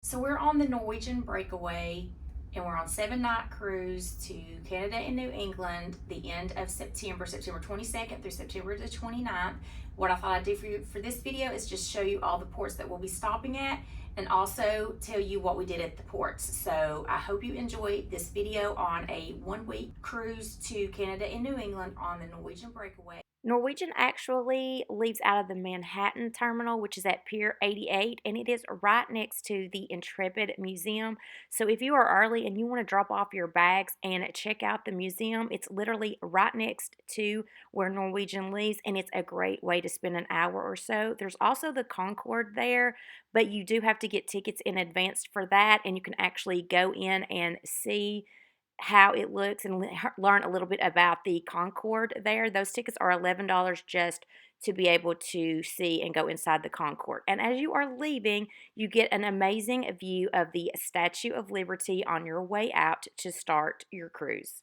So we're on the Norwegian Breakaway and we're on 7 night cruise to Canada and New England the end of September, September 22nd through September the 29th. What I thought I'd do for you for this video is just show you all the ports that we'll be stopping at and also tell you what we did at the ports. So I hope you enjoy this video on a 1 week cruise to Canada and New England on the Norwegian Breakaway. Norwegian actually leaves out of the Manhattan terminal, which is at Pier 88, and it is right next to the Intrepid Museum. So if you are early and you want to drop off your bags and check out the museum, it's literally right next to where Norwegian leaves, and it's a great way to spend an hour or so. There's also the Concorde there, but you do have to get tickets in advance for that, and you can actually go in and see how it looks and learn a little bit about the Concorde there. Those tickets are $11 just to be able to see and go inside the Concorde. And as you are leaving, you get an amazing view of the Statue of Liberty on your way out to start your cruise.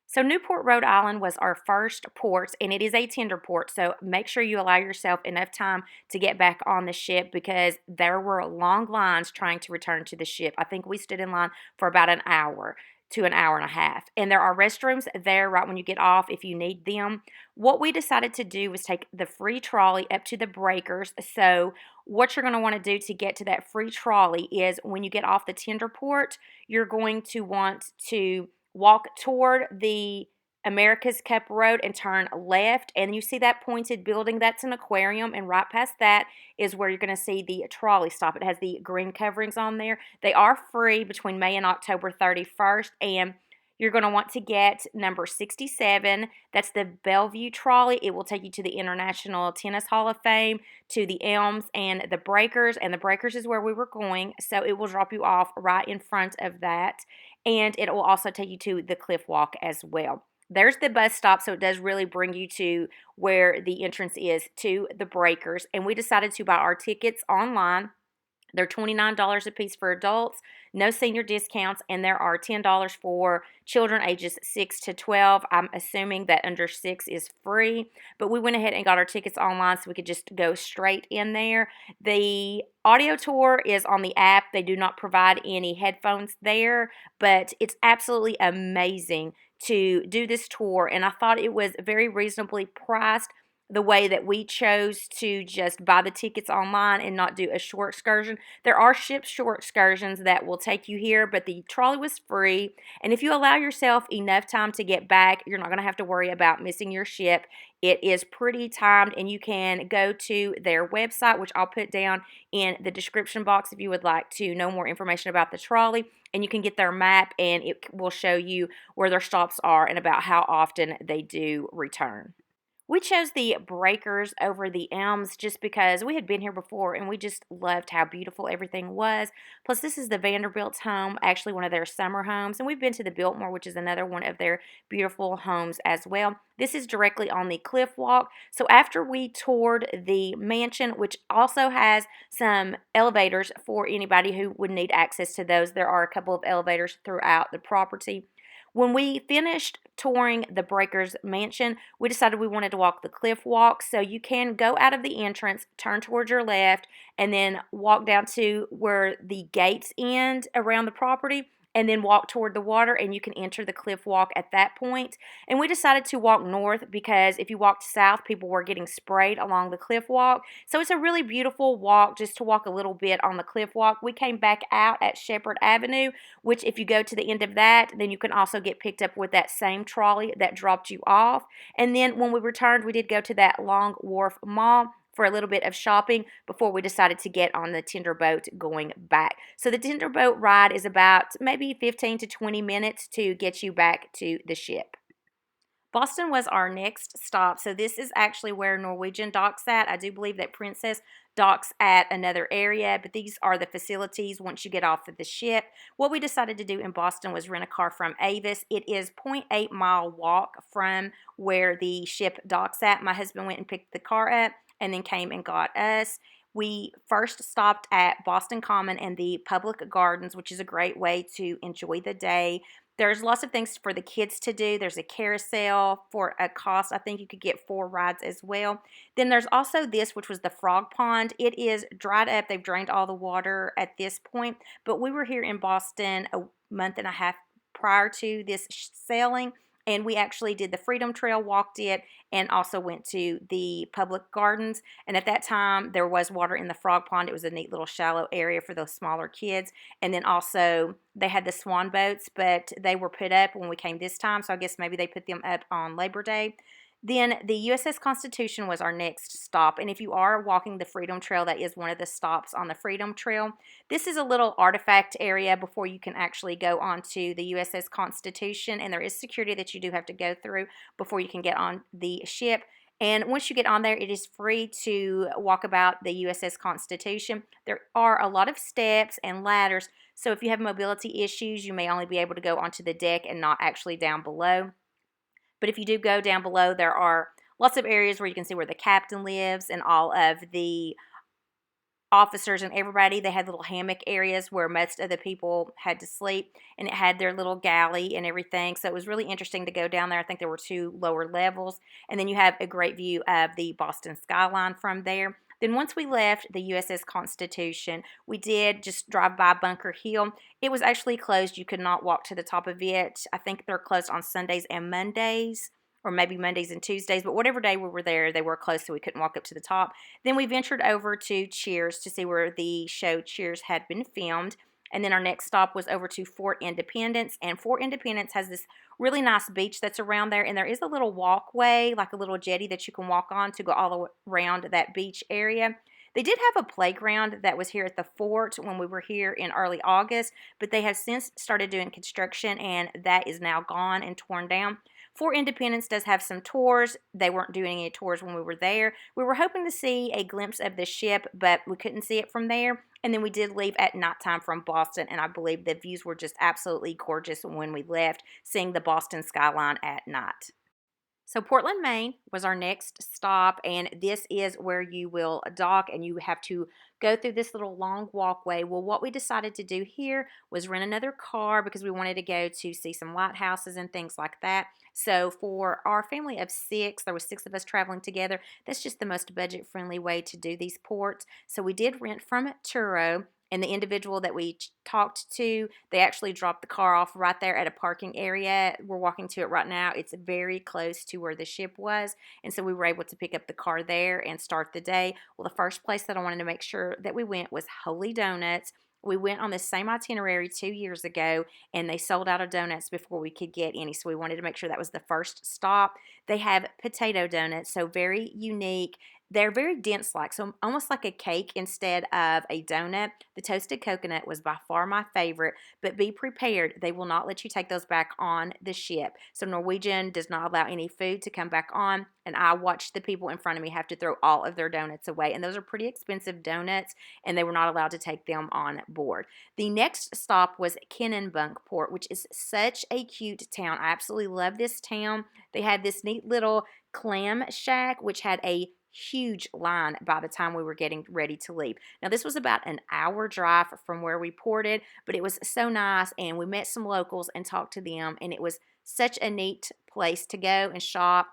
So Newport, Rhode Island was our first port, and it is a tender port, so make sure you allow yourself enough time to get back on the ship because there were long lines trying to return to the ship. I think we stood in line for about an hour to an hour and a half. And there are restrooms there right when you get off if you need them. What we decided to do was take the free trolley up to the breakers. So what you're going to want to do to get to that free trolley is when you get off the tender port, you're going to want to walk toward the America's Cup Road and turn left, and you see that pointed building, that's an aquarium, and right past that is where you're going to see the trolley stop. It has the green coverings on there. They are free between May and October 31st, and you're going to want to get number 67. That's the Bellevue trolley. It will take you to the International Tennis Hall of Fame, to the Elms and the Breakers, and the Breakers is where we were going, so it will drop you off right in front of that, and it will also take you to the Cliff Walk as well. There's the bus stop, so it does really bring you to where the entrance is to the Breakers, and we decided to buy our tickets online. They're $29 a piece for adults, no senior discounts, and there are $10 for children ages 6 to 12. I'm assuming that under 6 is free, but we went ahead and got our tickets online so we could just go straight in there. The audio tour is on the app. They do not provide any headphones there, but it's absolutely amazing to do this tour, and I thought it was very reasonably priced the way that we chose to just buy the tickets online and not do a short excursion. There are ship short excursions that will take you here, but the trolley was free, and if you allow yourself enough time to get back, you're not going to have to worry about missing your ship. It is pretty timed, and you can go to their website, which I'll put down in the description box if you would like to know more information about the trolley, and you can get their map, and it will show you where their stops are and about how often they do return. We chose the Breakers over the Elms just because we had been here before and we just loved how beautiful everything was. Plus, this is the Vanderbilt's home, actually one of their summer homes, and we've been to the Biltmore, which is another one of their beautiful homes as well. This is directly on the Cliff Walk. So after we toured the mansion, which also has some elevators for anybody who would need access to those, there are a couple of elevators throughout the property. When we finished touring the Breakers mansion, we decided we wanted to walk the Cliff Walk. So you can go out of the entrance, turn towards your left, and then walk down to where the gates end around the property, and then walk toward the water, and you can enter the Cliff Walk at that point. And we decided to walk north because if you walked south, people were getting sprayed along the Cliff Walk. So it's a really beautiful walk just to walk a little bit on the Cliff Walk. We came back out at Shepherd Avenue, which if you go to the end of that, then you can also get picked up with that same trolley that dropped you off. And then when we returned, we did go to that Long Wharf Mall for a little bit of shopping before we decided to get on the tender boat going back. So the tender boat ride is about maybe 15 to 20 minutes to get you back to the ship. Boston was our next stop, so this is actually where Norwegian docks at. I do believe that Princess docks at another area, but these are the facilities once you get off of the ship. What we decided to do in Boston was rent a car from Avis. It is 0.8 mile walk from where the ship docks at. My husband went and picked the car up and then came and got us. We first stopped at Boston Common and the Public Gardens, which is a great way to enjoy the day. There's lots of things for the kids to do. There's a carousel for a cost. I think you could get 4 rides as well. Then there's also this, which was the frog pond. It is dried up. They've drained all the water at this point. But we were here in Boston a month and a half prior to this sailing, and we actually did the Freedom Trail, walked it, and also went to the public gardens. And at that time, there was water in the frog pond. It was a neat little shallow area for those smaller kids. And then also, they had the swan boats, but they were put up when we came this time, so I guess maybe they put them up on Labor Day. Then the USS Constitution was our next stop, and if you are walking the Freedom Trail, that is one of the stops on the Freedom Trail. This is a little artifact area before you can actually go onto the USS Constitution, and there is security that you do have to go through before you can get on the ship. And once you get on there, it is free to walk about the USS Constitution. There are a lot of steps and ladders, so if you have mobility issues, you may only be able to go onto the deck and not actually down below. But if you do go down below, there are lots of areas where you can see where the captain lives and all of the officers and everybody. They had little hammock areas where most of the people had to sleep, and it had their little galley and everything. So it was really interesting to go down there. I think there were 2 lower levels, and then you have a great view of the Boston skyline from there. Then once we left the USS Constitution, we did just drive by Bunker Hill. It was actually closed. You could not walk to the top of it. I think they're closed on Sundays and Mondays, or maybe Mondays and Tuesdays, but whatever day we were there, they were closed, so we couldn't walk up to the top. Then we ventured over to Cheers to see where the show Cheers had been filmed. And then our next stop was over to Fort Independence. And Fort Independence has this really nice beach that's around there. And there is a little walkway, like a little jetty that you can walk on to go all the way around that beach area. They did have a playground that was here at the fort when we were here in early August, but they have since started doing construction, and that is now gone and torn down. Fort Independence does have some tours. They weren't doing any tours when we were there. We were hoping to see a glimpse of the ship, but we couldn't see it from there. And then we did leave at nighttime from Boston, and I believe the views were just absolutely gorgeous when we left, seeing the Boston skyline at night. So Portland, Maine was our next stop, and this is where you will dock, and you have to go through this little long walkway. Well, what we decided to do here was rent another car because we wanted to go to see some lighthouses and things like that. So for our family of 6, there was 6 of us traveling together. That's just the most budget-friendly way to do these ports. So we did rent from Turo. And the individual that we talked to, they actually dropped the car off right there at a parking area. We're walking to it right now. It's very close to where the ship was. And so we were able to pick up the car there and start the day. Well, the first place that I wanted to make sure that we went was Holy Donuts. We went on the same itinerary 2 years ago, and they sold out of donuts before we could get any. So we wanted to make sure that was the first stop. They have potato donuts, so very unique. They're very dense like, so almost like a cake instead of a donut. The toasted coconut was by far my favorite, but be prepared. They will not let you take those back on the ship. So Norwegian does not allow any food to come back on, and I watched the people in front of me have to throw all of their donuts away, and those are pretty expensive donuts, and they were not allowed to take them on board. The next stop was Kennebunkport, which is such a cute town. I absolutely love this town. They had this neat little clam shack, which had a huge line by the time we were getting ready to leave. Now, this was about an hour drive from where we ported, but it was so nice, and we met some locals and talked to them, and it was such a neat place to go and shop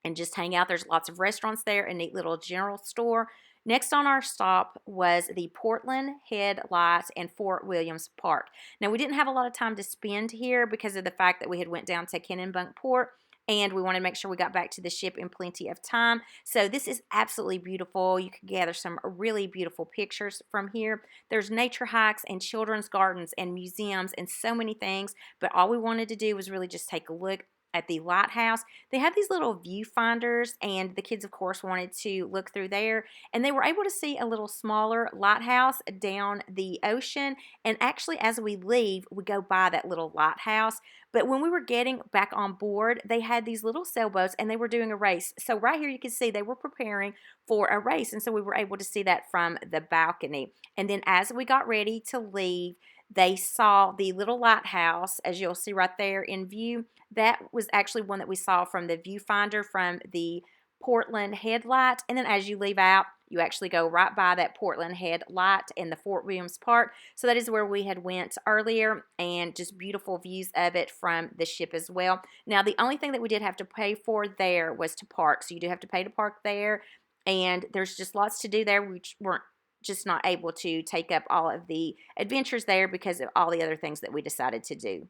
and just hang out. There's lots of restaurants there, a neat little general store. Next on our stop was the Portland Headlights and Fort Williams Park. Now, we didn't have a lot of time to spend here because of the fact that we had went down to Kennebunkport, and we wanted to make sure we got back to the ship in plenty of time. So this is absolutely beautiful. You can gather some really beautiful pictures from here. There's nature hikes and children's gardens and museums and so many things, but all we wanted to do was really just take a look at the lighthouse. They have these little viewfinders, and the kids, of course, wanted to look through there, and they were able to see a little smaller lighthouse down the ocean. And actually, as we leave, we go by that little lighthouse. But when we were getting back on board, they had these little sailboats, and they were doing a race. So right here you can see they were preparing for a race, and so we were able to see that from the balcony. And then as we got ready to leave, they saw the little lighthouse, as you'll see right there in view. That was actually one that we saw from the viewfinder from the Portland Headlight. And then as you leave out, You actually go right by that Portland Head light in the Fort Williams Park. So that is where we had went earlier, and just beautiful views of it from the ship as well. Now, the only thing that we did have to pay for there was to park. So you do have to pay to park there, and there's just lots to do there. We weren't just not able to take up all of the adventures there because of all the other things that we decided to do.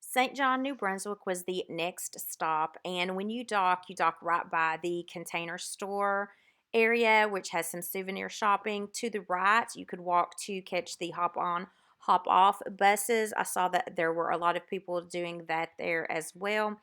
St. John, New Brunswick was the next stop, and when you dock right by the Container Store area, which has some souvenir shopping. To the right, you could walk to catch the hop on, hop off buses. I saw that there were a lot of people doing that there as well.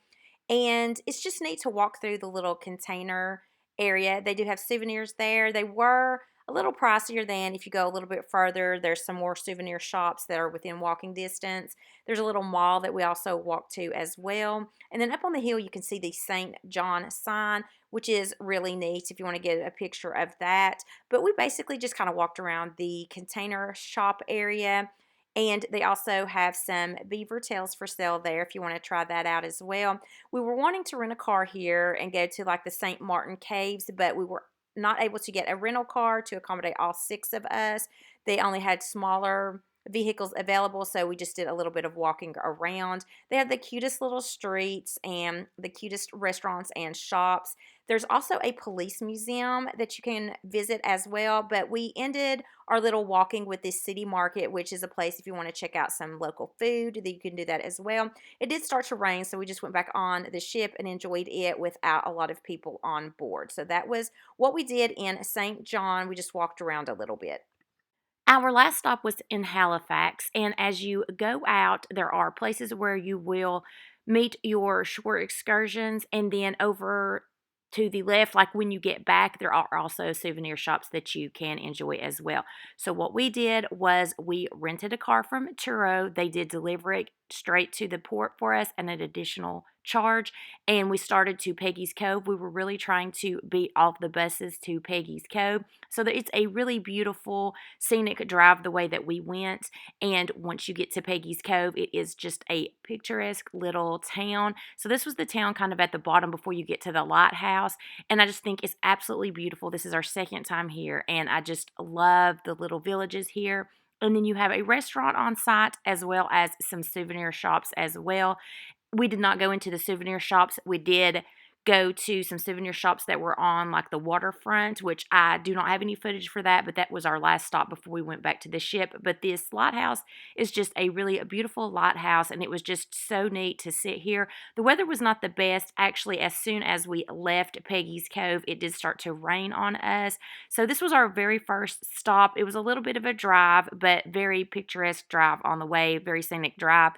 And it's just neat to walk through the little container area. They do have souvenirs there. They were a little pricier than if you go a little bit further. There's some more souvenir shops that are within walking distance. There's a little mall that we also walked to as well. And then up on the hill, you can see the St. John sign, which is really neat if you want to get a picture of that. But we basically just kind of walked around the container shop area. And they also have some beaver tails for sale there if you want to try that out as well. We were wanting to rent a car here and go to like the St. Martin Caves, but we were not able to get a rental car to accommodate all 6 of us. They only had smaller vehicles available, so we just did a little bit of walking around. They have the cutest little streets and the cutest restaurants and shops. There's also a police museum that you can visit as well, but we ended our little walking with this city market, which is a place if you want to check out some local food, that you can do that as well. It did start to rain, so we just went back on the ship and enjoyed it without a lot of people on board. So that was what we did in St. John. We just walked around a little bit. Our last stop was in Halifax, and as you go out, there are places where you will meet your shore excursions, and then over to the left, like when you get back, there are also souvenir shops that you can enjoy as well. So what we did was we rented a car from Turo. They did deliver it straight to the port for us at an additional charge, and we started to Peggy's Cove. We were really trying to beat off the buses to Peggy's Cove, so that it's a really beautiful scenic drive the way that we went. And once you get to Peggy's Cove, it is just a picturesque little town. So this was the town kind of at the bottom before you get to the lighthouse, and I just think it's absolutely beautiful. This is our second time here, and I just love the little villages here. And then you have a restaurant on site as well as some souvenir shops as well. We did not go into the souvenir shops. We did go to some souvenir shops that were on like the waterfront, which I do not have any footage for that, but that was our last stop before we went back to the ship. But this lighthouse is just a really beautiful lighthouse, and it was just so neat to sit here. The weather was not the best. Actually, as soon as we left Peggy's Cove, it did start to rain on us. So this was our very first stop. It was a little bit of a drive, but very picturesque drive on the way, very scenic drive.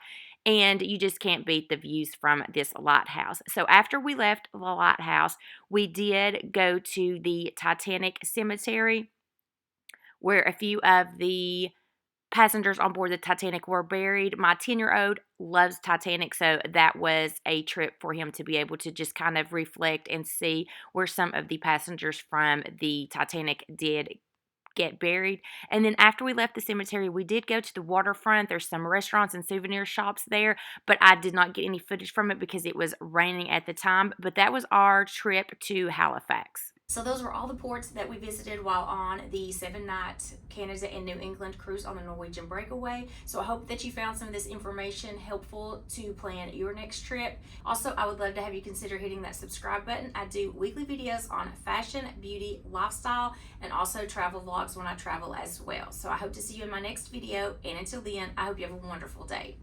And you just can't beat the views from this lighthouse. So after we left the lighthouse, we did go to the Titanic Cemetery, where a few of the passengers on board the Titanic were buried. My 10-year-old loves Titanic, so that was a trip for him to be able to just kind of reflect and see where some of the passengers from the Titanic did get buried. And then after we left the cemetery, we did go to the waterfront. There's some restaurants and souvenir shops there, but I did not get any footage from it because it was raining at the time. But that was our trip to Halifax. So those were all the ports that we visited while on the 7-night Canada and New England cruise on the Norwegian Breakaway. So I hope that you found some of this information helpful to plan your next trip. Also, I would love to have you consider hitting that subscribe button. I do weekly videos on fashion, beauty, lifestyle, and also travel vlogs when I travel as well. So I hope to see you in my next video. And until then, I hope you have a wonderful day.